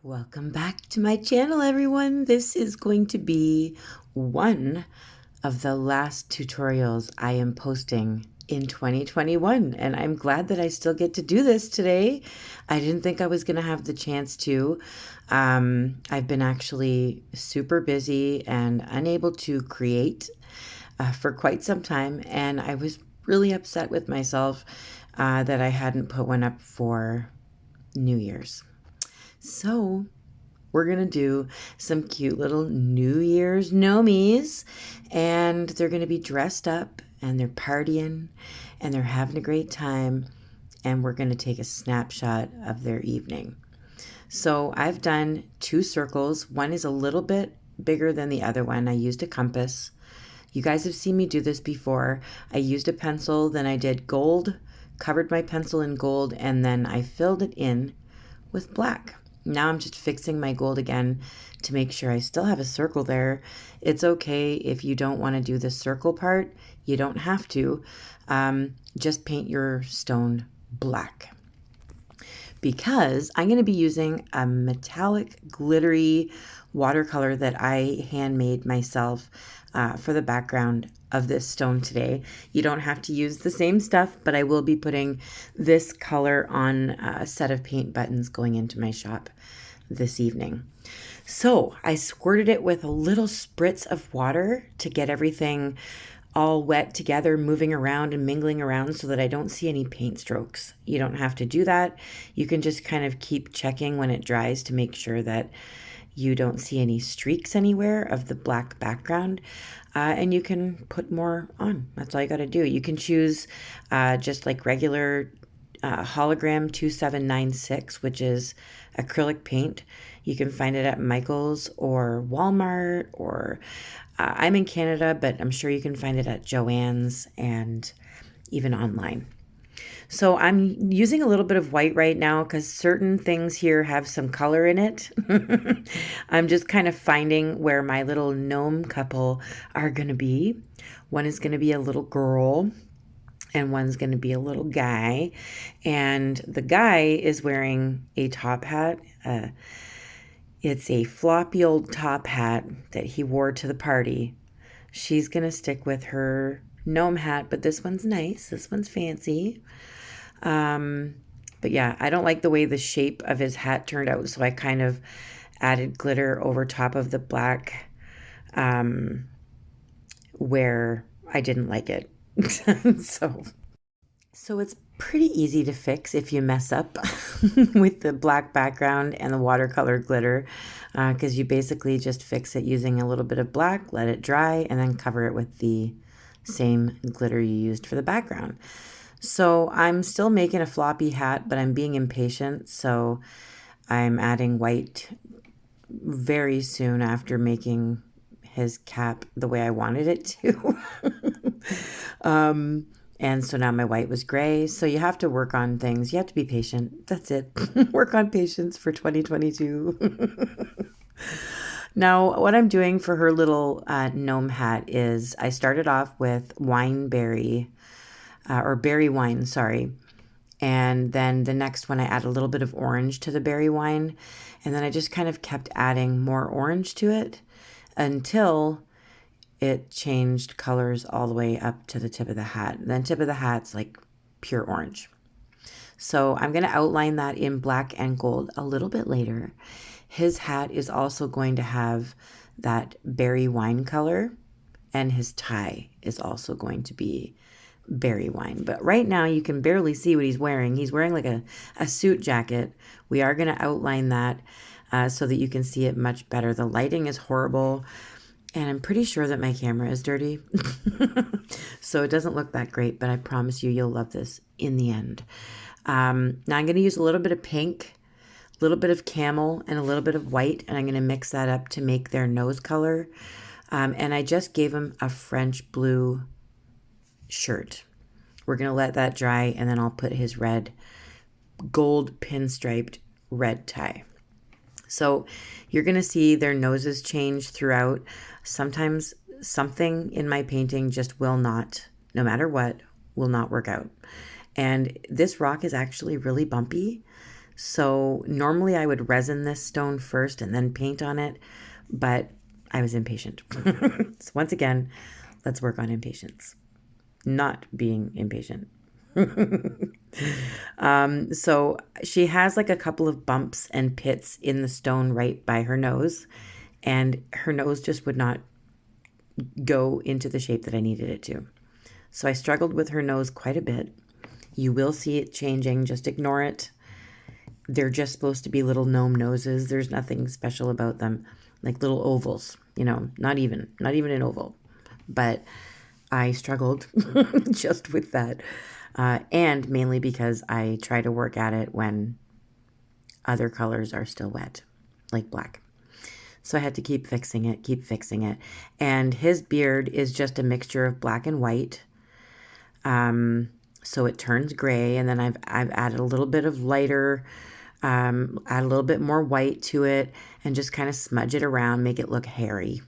Welcome back to my channel, everyone. This is going to be one of the last tutorials I am posting in 2021, and I'm glad that I still get to do this today. I didn't think I was going to have the chance to. I've been actually super busy and unable to create for quite some time, and I was really upset with myself that I hadn't put one up for New Year's. So we're going to do some cute little New Year's Gnomies, and they're going to be dressed up and they're partying and they're having a great time, and we're going to take a snapshot of their evening. So I've done 2 circles. One is a little bit bigger than the other one. I used a compass. You guys have seen me do this before. I used a pencil, then I did gold, covered my pencil in gold, and then I filled it in with black. Now I'm just fixing my gold again to make sure I still have a circle there. It's okay if you don't want to do the circle part. You don't have to. Just paint your stone black. Because I'm going to be using a metallic glittery watercolor that I handmade myself for the background of this stone today. You don't have to use the same stuff, but I will be putting this color on a set of paint buttons going into my shop this evening. So I squirted it with a little spritz of water to get everything all wet together, moving around and mingling around so that I don't see any paint strokes. You don't have to do that. You can just kind of keep checking when it dries to make sure that you don't see any streaks anywhere of the black background, and you can put more on. That's all you got to do. You can choose just like regular hologram 2796, which is acrylic paint. You can find it at Michael's or Walmart, or I'm in Canada, but I'm sure you can find it at Joann's and even online. So I'm using a little bit of white right now because certain things here have some color in it. I'm just kind of finding where my little gnome couple are going to be. One is going to be a little girl and one's going to be a little guy. And the guy is wearing a top hat. It's a floppy old top hat that he wore to the party. She's going to stick with her gnome hat, but this one's nice. This one's fancy. But yeah, I don't like the way the shape of his hat turned out, so I kind of added glitter over top of the black where I didn't like it. So it's pretty easy to fix if you mess up with the black background and the watercolor glitter, because you basically just fix it using a little bit of black, let it dry, and then cover it with the same glitter you used for the background. So I'm still making a floppy hat, but I'm being impatient, so I'm adding white very soon after making his cap the way I wanted it to. And so now my white was gray. So you have to work on things. You have to be patient. That's it. Work on patience for 2022. Now, what I'm doing for her little gnome hat is I started off with wineberry, or berry wine, sorry. And then the next one, I add a little bit of orange to the berry wine. And then I just kind of kept adding more orange to it until it changed colors all the way up to the tip of the hat. And then tip of the hat's like pure orange. So I'm going to outline that in black and gold a little bit later. His hat is also going to have that berry wine color, and his tie is also going to be berry wine. But right now you can barely see what he's wearing. He's wearing like a suit jacket. We are going to outline that so that you can see it much better. The lighting is horrible, and I'm pretty sure that my camera is dirty. So it doesn't look that great, but I promise you'll love this in the end. Now I'm going to use a little bit of pink, a little bit of camel, and a little bit of white, and I'm going to mix that up to make their nose color. And I just gave him a French blue shirt. We're going to let that dry, and then I'll put his red, gold pinstriped red tie. So you're going to see their noses change throughout. Sometimes something in my painting just will not, no matter what, will not work out. And this rock is actually really bumpy. So normally I would resin this stone first and then paint on it, but I was impatient. So once again, let's work on impatience. Not being impatient. So she has like a couple of bumps and pits in the stone right by her nose, and her nose just would not go into the shape that I needed it to. So I struggled with her nose quite a bit. You will see it changing, just ignore it. They're just supposed to be little gnome noses. There's nothing special about them, like little ovals, you know, not even an oval. But I struggled just with that. And mainly because I try to work at it when other colors are still wet, like black. So I had to keep fixing it. And his beard is just a mixture of black and white. So it turns gray, and then I've added a little bit of lighter, add a little bit more white to it, and just kind of smudge it around, make it look hairy,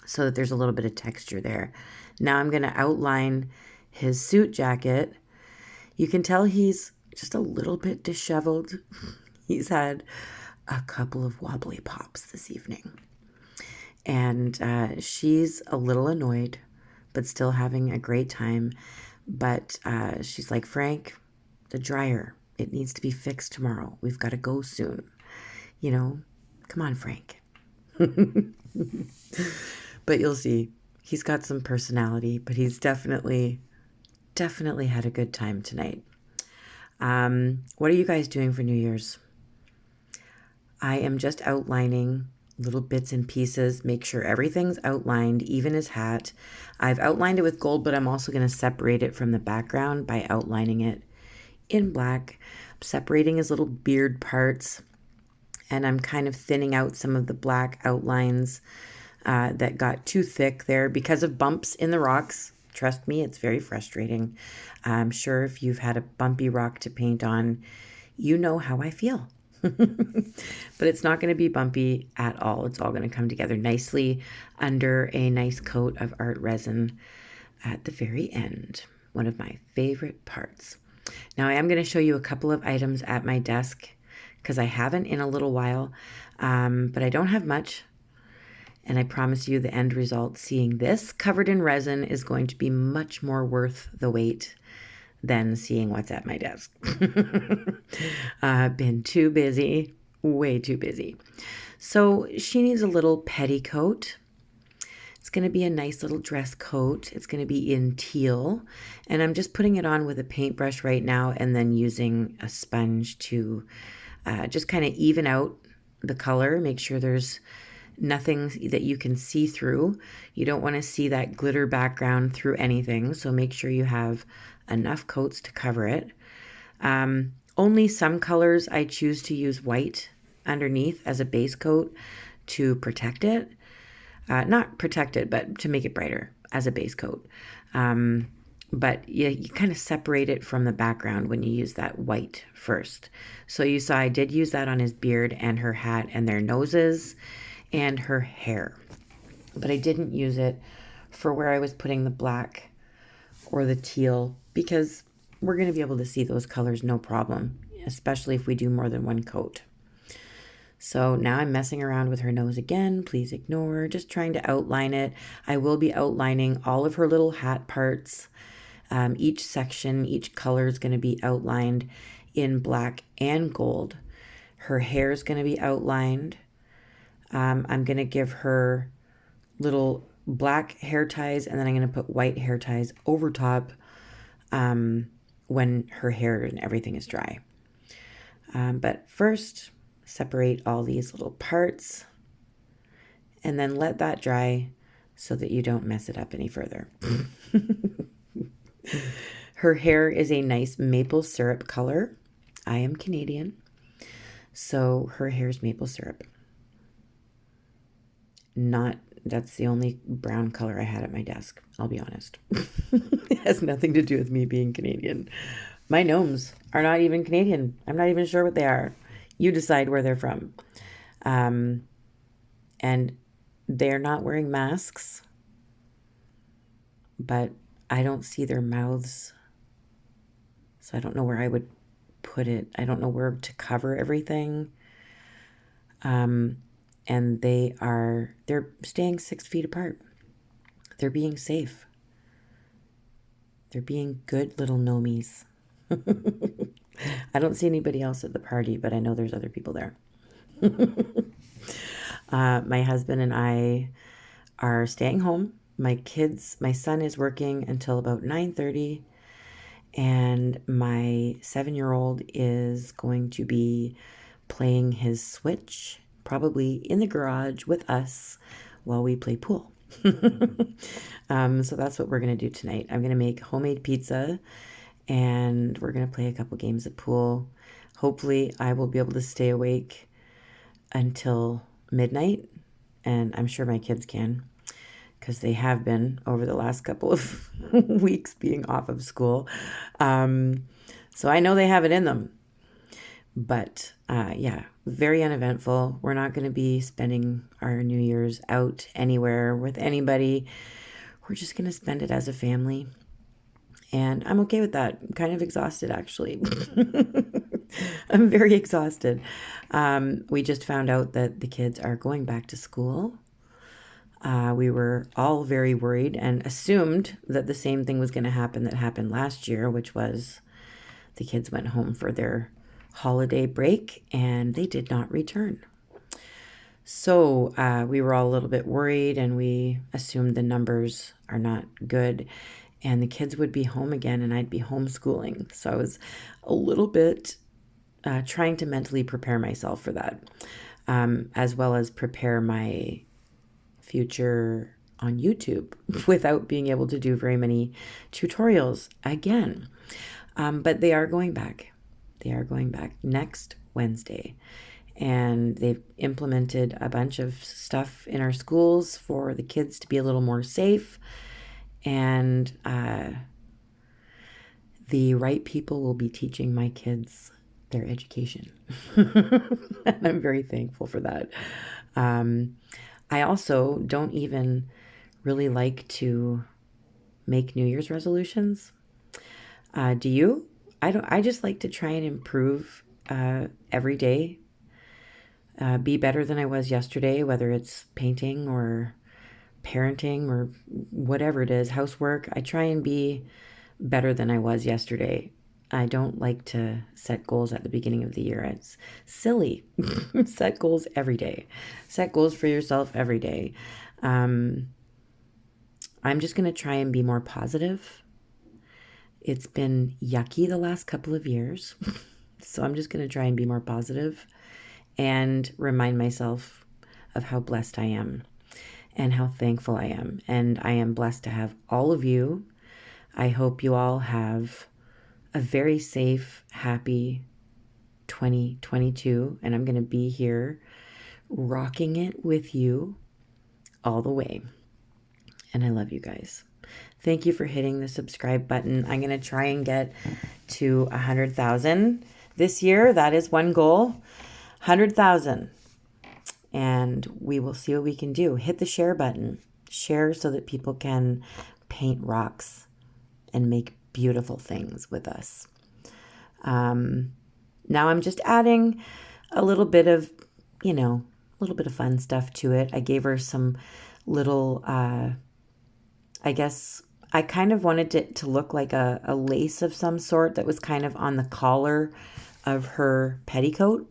so that there's a little bit of texture there. Now I'm going to outline his suit jacket. You can tell he's just a little bit disheveled. He's had a couple of wobbly pops this evening. And she's a little annoyed, but still having a great time. But she's like, Frank, the dryer, it needs to be fixed tomorrow. We've got to go soon. You know, come on, Frank. But you'll see, he's got some personality, but he's definitely had a good time tonight. What are you guys doing for New Year's? I am just outlining little bits and pieces, make sure everything's outlined, even his hat. I've outlined it with gold, but I'm also going to separate it from the background by outlining it in black, separating his little beard parts, and I'm kind of thinning out some of the black outlines that got too thick there because of bumps in the rocks. Trust me, it's very frustrating. I'm sure if you've had a bumpy rock to paint on, you know how I feel. But it's not going to be bumpy at all. It's all going to come together nicely under a nice coat of art resin at the very end. One of my favorite parts. Now I am going to show you a couple of items at my desk because I haven't in a little while, but I don't have much. And I promise you the end result, seeing this covered in resin, is going to be much more worth the wait than seeing what's at my desk. I've been too busy, way too busy. So she needs a little petticoat. It's going to be a nice little dress coat. It's going to be in teal. And I'm just putting it on with a paintbrush right now and then using a sponge to just kind of even out the color, make sure there's nothing that you can see through. You don't want to see that glitter background through anything, so make sure you have enough coats to cover it. Only some colors I choose to use white underneath as a base coat to protect it. Not protect it, but to make it brighter as a base coat. But you kind of separate it from the background when you use that white first. So you saw I did use that on his beard and her hat and their noses and her hair. But I didn't use it for where I was putting the black or the teal because we're going to be able to see those colors no problem, especially if we do more than one coat. So now I'm messing around with her nose again. Please ignore, just trying to outline it. I will be outlining all of her little hat parts. Each section, each color is going to be outlined in black and gold. Her hair is going to be outlined. I'm going to give her little black hair ties, and then I'm going to put white hair ties over top when her hair and everything is dry. But first, separate all these little parts and then let that dry so that you don't mess it up any further. Her hair is a nice maple syrup color. I am Canadian, so her hair is maple syrup. That's the only brown color I had at my desk, I'll be honest. It has nothing to do with me being Canadian. My gnomes are not even Canadian. I'm not even sure what they are. You decide where they're from. And they're not wearing masks, but I don't see their mouths, so I don't know where I would put it. I don't know where to cover everything. And they're staying 6 feet apart. They're being safe. They're being good little gnomies. I don't see anybody else at the party, but I know there's other people there. My husband and I are staying home. My son is working until about 9:30, and my 7-year-old is going to be playing his Switch, probably in the garage with us while we play pool. So that's what we're going to do tonight. I'm going to make homemade pizza, and we're going to play a couple games of pool. Hopefully I will be able to stay awake until midnight, and I'm sure my kids can, because they have been over the last couple of weeks being off of school. So I know they have it in them. But yeah, very uneventful. We're not going to be spending our New Year's out anywhere with anybody. We're just going to spend it as a family. And I'm okay with that. I'm kind of exhausted, actually. I'm very exhausted. We just found out that the kids are going back to school. We were all very worried and assumed that the same thing was going to happen that happened last year, which was the kids went home for their holiday break and they did not return. So we were all a little bit worried, and we assumed the numbers are not good and the kids would be home again and I'd be homeschooling. So I was a little bit trying to mentally prepare myself for that, as well as prepare my future on YouTube without being able to do very many tutorials again. But they are going back. They are going back next Wednesday. And they've implemented a bunch of stuff in our schools for the kids to be a little more safe. And the right people will be teaching my kids their education. And I'm very thankful for that. I also don't even really like to make New Year's resolutions. Do you? I just like to try and improve every day. Be better than I was yesterday, whether it's painting or parenting or whatever it is, housework. I try and be better than I was yesterday. I don't like to set goals at the beginning of the year. It's silly. Set goals every day. Set goals for yourself every day. I'm just going to try and be more positive. It's been yucky the last couple of years. So I'm just going to try and be more positive and remind myself of how blessed I am and how thankful I am. And I am blessed to have all of you. I hope you all have a very safe, happy 2022. And I'm going to be here rocking it with you all the way. And I love you guys. Thank you for hitting the subscribe button. I'm going to try and get to 100,000 this year. That is one goal. 100,000. And we will see what we can do. Hit the share button. Share so that people can paint rocks and make beautiful things with us. Now I'm just adding a little bit of, a little bit of fun stuff to it. I gave her some little, I guess I kind of wanted it to look like a lace of some sort that was kind of on the collar of her petticoat.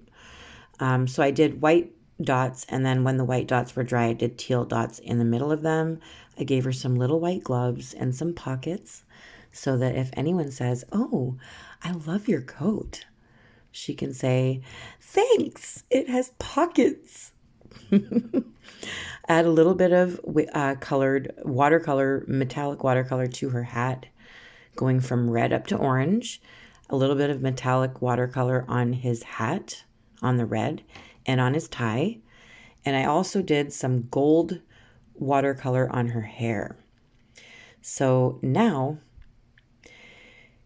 So I did white dots, and then when the white dots were dry, I did teal dots in the middle of them. I gave her some little white gloves and some pockets so that if anyone says, "Oh, I love your coat," she can say, "Thanks, it has pockets." Add a little bit of colored watercolor, metallic watercolor to her hat, going from red up to orange. A little bit of metallic watercolor on his hat, on the red, and on his tie. And I also did some gold watercolor on her hair. So now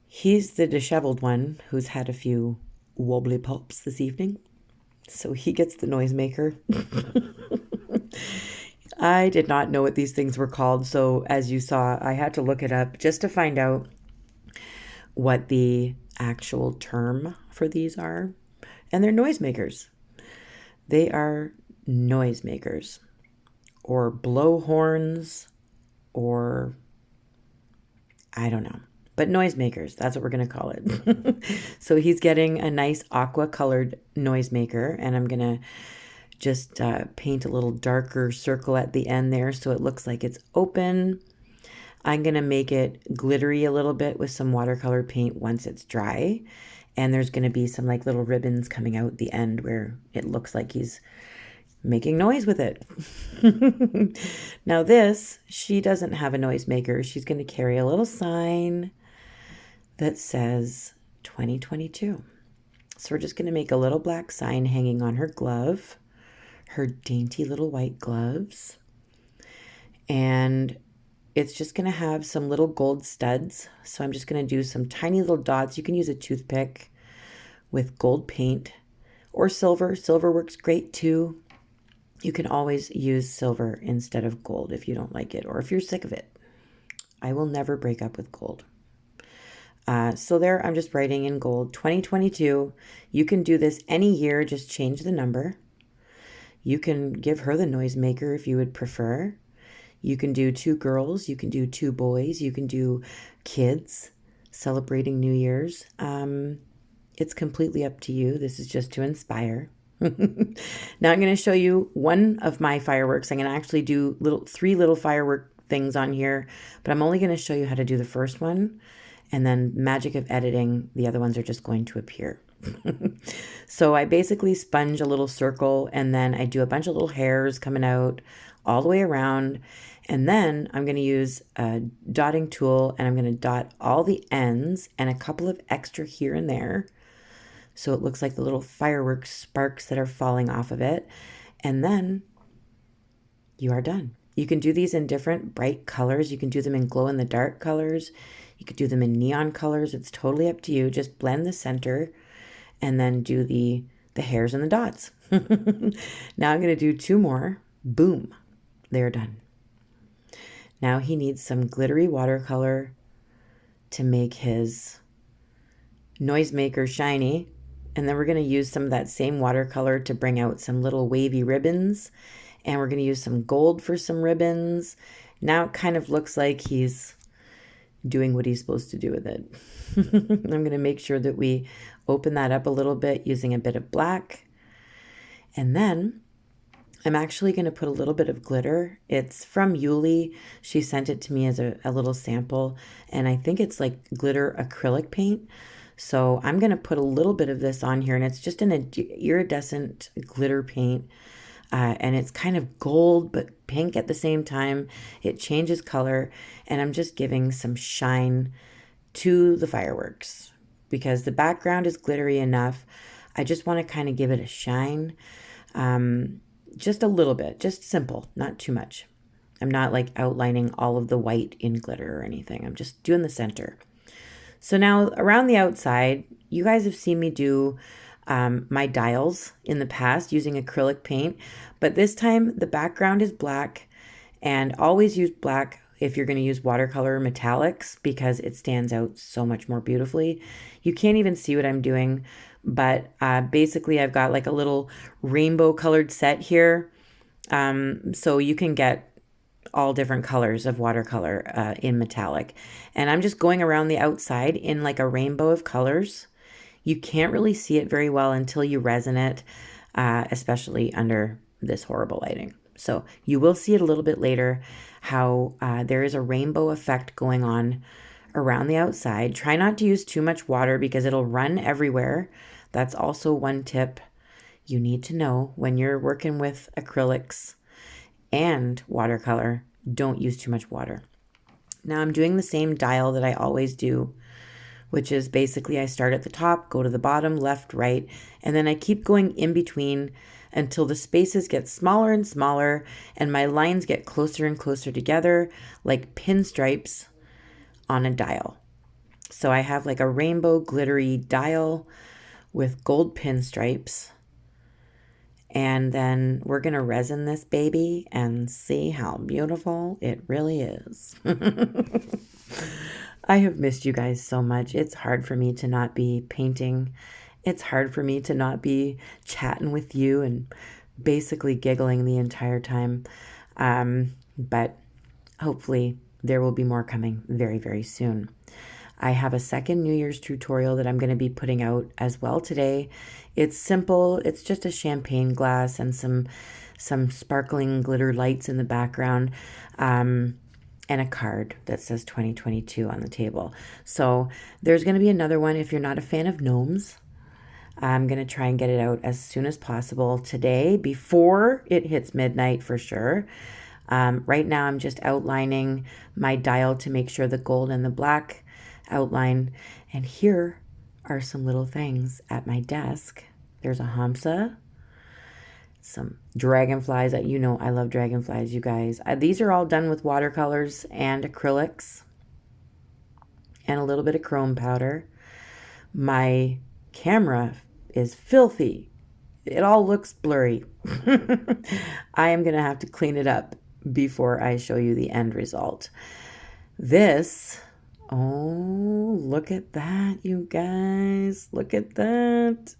he's the disheveled one who's had a few wobbly pops this evening. So he gets the noisemaker. I did not know what these things were called. So as you saw, I had to look it up just to find out what the actual term for these are, and they're noisemakers. They are noisemakers, or blow horns, or I don't know, but noisemakers, that's what we're going to call it. So he's getting a nice aqua colored noisemaker, and I'm going to just paint a little darker circle at the end there so it looks like it's open. I'm going to make it glittery a little bit with some watercolor paint once it's dry. And there's going to be some like little ribbons coming out the end where it looks like he's making noise with it. Now this, she doesn't have a noisemaker. She's going to carry a little sign that says 2022. So we're just going to make a little black sign hanging on her glove, her dainty little white gloves. And it's just going to have some little gold studs. So I'm just going to do some tiny little dots. You can use a toothpick with gold paint or silver. Silver works great too. You can always use silver instead of gold if you don't like it or if you're sick of it. I will never break up with gold. So there, I'm just writing in gold, 2022. You can do this any year, just change the number. You can give her the noisemaker if you would prefer. You can do 2 girls, you can do 2 boys, you can do kids celebrating New Year's. It's completely up to you. This is just to inspire. Now I'm going to show you one of my fireworks. I'm going to actually do 3 little firework things on here, but I'm only going to show you how to do the first one, and then magic of editing, the other ones are just going to appear. So I basically sponge a little circle, and then I do a bunch of little hairs coming out all the way around, and then I'm going to use a dotting tool, and I'm going to dot all the ends and a couple of extra here and there, so it looks like the little fireworks sparks that are falling off of it. And then you are done. You can do these in different bright colors. You can do them in glow-in-the-dark colors. You could do them in neon colors. It's totally up to you. Just blend the center and then do the hairs and the dots. Now I'm going to do 2 more. Boom. They're done. Now he needs some glittery watercolor to make his noisemaker shiny. And then we're going to use some of that same watercolor to bring out some little wavy ribbons. And we're going to use some gold for some ribbons. Now it kind of looks like he's doing what he's supposed to do with it. I'm going to make sure that we open that up a little bit using a bit of black. And then I'm actually going to put a little bit of glitter. It's from Yuli. She sent it to me as a little sample. And I think it's like glitter acrylic paint. So I'm going to put a little bit of this on here, and it's just an iridescent glitter paint. And it's kind of gold, but pink at the same time. It changes color, and I'm just giving some shine to the fireworks because the background is glittery enough. I just want to kind of give it a shine, just a little bit, just simple, not too much. I'm not like outlining all of the white in glitter or anything. I'm just doing the center. So now around the outside, you guys have seen me do my dials in the past using acrylic paint, but this time the background is black, and always use black if you're going to use watercolor metallics because it stands out so much more beautifully. You can't even see what I'm doing, but basically I've got like a little rainbow colored set here, so you can get all different colors of watercolor in metallic. And I'm just going around the outside in like a rainbow of colors. You can't really see it very well until you resin it, especially under this horrible lighting. So you will see it a little bit later how there is a rainbow effect going on around the outside. Try not to use too much water because it'll run everywhere. That's also one tip you need to know when you're working with acrylics and watercolor. Don't use too much water. Now I'm doing the same dial that I always do, which is basically I start at the top, go to the bottom, left, right, and then I keep going in between until the spaces get smaller and smaller and my lines get closer and closer together like pinstripes on a dial. So I have like a rainbow glittery dial with gold pinstripes. And then we're going to resin this baby and see how beautiful it really is. I have missed you guys so much. It's hard for me to not be painting it's hard for me to not be chatting with you and basically giggling the entire time. But hopefully there will be more coming very, very soon. I have a second New Year's tutorial that I'm going to be putting out as well today. It's simple. It's just a champagne glass and some sparkling glitter lights in the background, and a card that says 2022 on the table. So there's going to be another one. If you're not a fan of gnomes, I'm going to try and get it out as soon as possible today before it hits midnight for sure. Right now I'm just outlining my dial to make sure the gold and the black outline. And here are some little things at my desk. There's a hamsa, some dragonflies. You know I love dragonflies, you guys. These are all done with watercolors and acrylics and a little bit of chrome powder. My camera is filthy. It all looks blurry. I am going to have to clean it up before I show you the end result. This, oh, look at that, you guys. Look at that.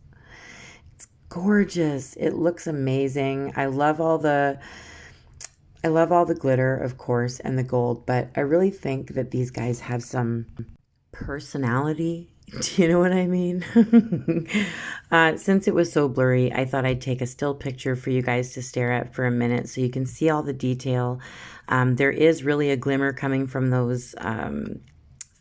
It's gorgeous. It looks amazing. I love all the glitter, of course, and the gold, but I really think that these guys have some personality. Do you know what I mean? Since it was so blurry, I thought I'd take a still picture for you guys to stare at for a minute so you can see all the detail. There is really a glimmer coming from those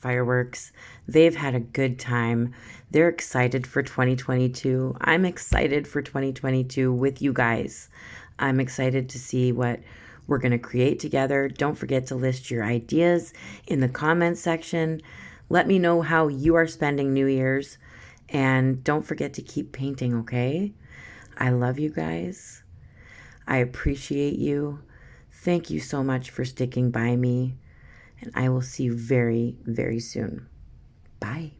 fireworks. They've had a good time. They're excited for 2022. I'm excited for 2022 with you guys. I'm excited to see what we're going to create together. Don't forget to list your ideas in the comments section. Let me know how you are spending New Year's. And don't forget to keep painting, okay? I love you guys. I appreciate you. Thank you so much for sticking by me. And I will see you very, very soon. Bye.